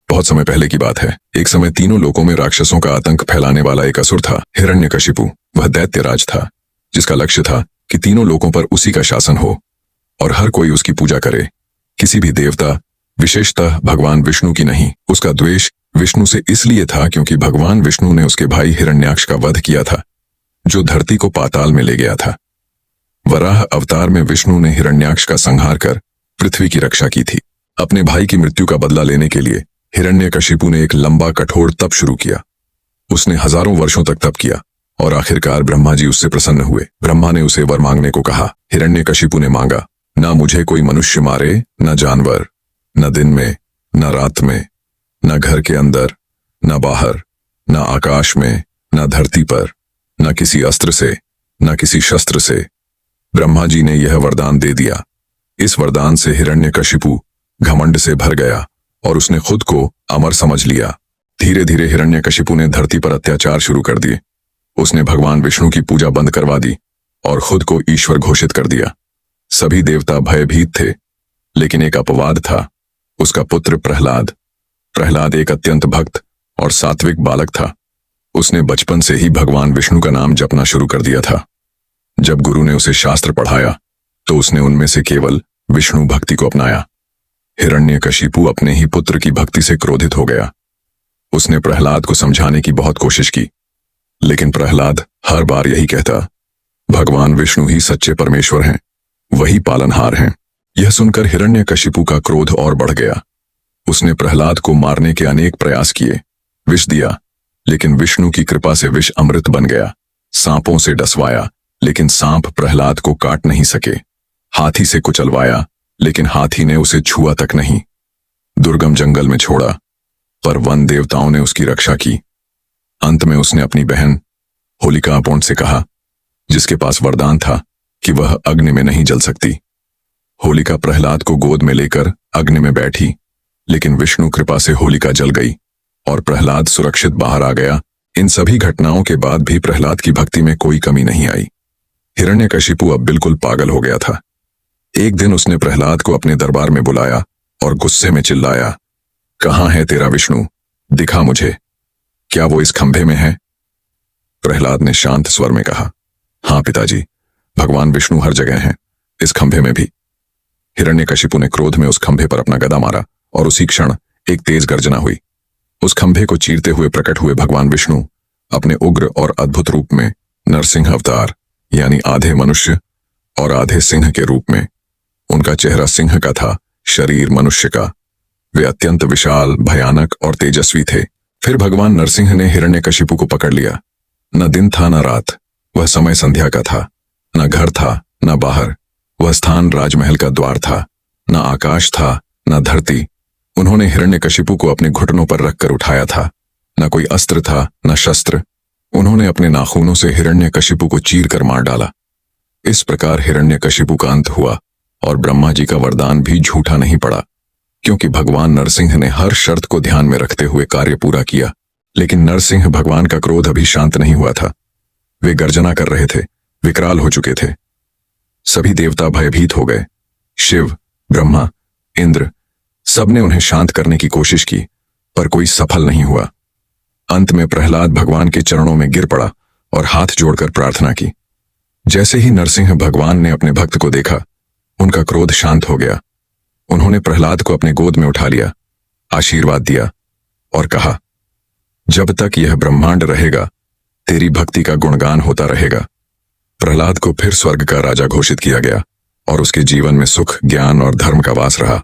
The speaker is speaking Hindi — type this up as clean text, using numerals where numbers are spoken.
बहुत समय पहले की बात है। एक समय तीनों लोकों में राक्षसों का आतंक फैलाने वाला एक असुर था, हिरण्यकशिपु। वह दैत्यराज था जिसका लक्ष्य था कि तीनों लोकों पर उसी का शासन हो और हर कोई उसकी पूजा करे, किसी भी देवता, विशेषतः भगवान विष्णु की नहीं। उसका द्वेष विष्णु से इसलिए था क्योंकि भगवान विष्णु ने उसके भाई हिरण्याक्ष का वध किया था, जो धरती को पाताल में ले गया था। वराह अवतार में विष्णु ने हिरण्याक्ष का संहार कर पृथ्वी की रक्षा की थी। अपने भाई की मृत्यु का बदला लेने के लिए हिरण्यकशिपु ने एक लंबा कठोर तप शुरू किया। उसने हजारों वर्षों तक तप किया और आखिरकार ब्रह्मा जी उससे प्रसन्न हुए। ब्रह्मा ने उसे वर मांगने को कहा। हिरण्यकशिपु ने मांगा, ना मुझे कोई मनुष्य मारे, न जानवर, न दिन में, न रात में, न घर के अंदर, न बाहर, न आकाश में, न धरती पर, न किसी अस्त्र से, न किसी शस्त्र से। ब्रह्मा जी ने यह वरदान दे दिया। इस वरदान से हिरण्यकशिपु घमंड से भर गया और उसने खुद को अमर समझ लिया। धीरे धीरे हिरण्यकशिपु ने धरती पर अत्याचार शुरू कर दिए। उसने भगवान विष्णु की पूजा बंद करवा दी और खुद को ईश्वर घोषित कर दिया। सभी देवता भयभीत थे, लेकिन एक अपवाद था, उसका पुत्र प्रहलाद। प्रहलाद एक अत्यंत भक्त और सात्विक बालक था। उसने बचपन से ही भगवान विष्णु का नाम जपना शुरू कर दिया था। जब गुरु ने उसे शास्त्र पढ़ाया तो उसने उनमें से केवल विष्णु भक्ति को अपनाया। हिरण्यकशिपु अपने ही पुत्र की भक्ति से क्रोधित हो गया। उसने प्रहलाद को समझाने की बहुत कोशिश की, लेकिन प्रहलाद हर बार यही कहता, भगवान विष्णु ही सच्चे परमेश्वर हैं, वही पालनहार हैं। यह सुनकर हिरण्यकशिपु का क्रोध और बढ़ गया। उसने प्रहलाद को मारने के अनेक प्रयास किए, विष दिया, लेकिन विष्णु की कृपा से विष अमृत बन गया। सांपों से डसवाया, लेकिन सांप प्रहलाद को काट नहीं सके। हाथी से कुचलवाया, लेकिन हाथी ने उसे छुआ तक नहीं। दुर्गम जंगल में छोड़ा, पर वन देवताओं ने उसकी रक्षा की। अंत में उसने अपनी बहन होलिका से कहा, जिसके पास वरदान था कि वह अग्नि में नहीं जल सकती। होलिका प्रहलाद को गोद में लेकर अग्नि में बैठी, लेकिन विष्णु कृपा से होलिका जल गई और प्रहलाद सुरक्षित बाहर आ गया। इन सभी घटनाओं के बाद भी प्रहलाद की भक्ति में कोई कमी नहीं आई। हिरण्यकशिपु अब बिल्कुल पागल हो गया था। एक दिन उसने प्रहलाद को अपने दरबार में बुलाया और गुस्से में चिल्लाया, कहाँ है तेरा विष्णु? दिखा मुझे, क्या वो इस खंभे में है? प्रहलाद ने शांत स्वर में कहा, हाँ पिताजी, भगवान विष्णु हर जगह हैं, इस खंभे में भी। हिरण्यकशिपु ने क्रोध में उस खंभे पर अपना गदा मारा और उसी क्षण एक तेज गर्जना हुई। उस खंभे को चीरते हुए प्रकट हुए भगवान विष्णु अपने उग्र और अद्भुत रूप में, नरसिंह अवतार, यानी आधे मनुष्य और आधे सिंह के रूप में। उनका चेहरा सिंह का था, शरीर मनुष्य का। वे अत्यंत विशाल, भयानक और तेजस्वी थे। फिर भगवान नरसिंह ने हिरण्यकशिपु को पकड़ लिया। न दिन था न रात, वह समय संध्या का था। न घर था न बाहर, वह स्थान राजमहल का द्वार था। न आकाश था न धरती। उन्होंने हिरण्यकशिपु को अपने घुटनों पर रखकर उठाया था। न कोई अस्त्र था न शस्त्र। उन्होंने अपने नाखूनों से हिरण्यकशिपु को चीर कर मार डाला। इस प्रकार हिरण्यकशिपु का अंत हुआ और ब्रह्मा जी का वरदान भी झूठा नहीं पड़ा, क्योंकि भगवान नरसिंह ने हर शर्त को ध्यान में रखते हुए कार्य पूरा किया। लेकिन नरसिंह भगवान का क्रोध अभी शांत नहीं हुआ था। वे गर्जना कर रहे थे, विकराल हो चुके थे। सभी देवता भयभीत हो गए। शिव, ब्रह्मा, इंद्र, सबने उन्हें शांत करने की कोशिश की, पर कोई सफल नहीं हुआ। अंत में प्रहलाद भगवान के चरणों में गिर पड़ा और हाथ जोड़कर प्रार्थना की। जैसे ही नरसिंह भगवान ने अपने भक्त को देखा, उनका क्रोध शांत हो गया। उन्होंने प्रहलाद को अपने गोद में उठा लिया, आशीर्वाद दिया और कहा, जब तक यह ब्रह्मांड रहेगा, तेरी भक्ति का गुणगान होता रहेगा। प्रहलाद को फिर स्वर्ग का राजा घोषित किया गया और उसके जीवन में सुख, ज्ञान और धर्म का वास रहा।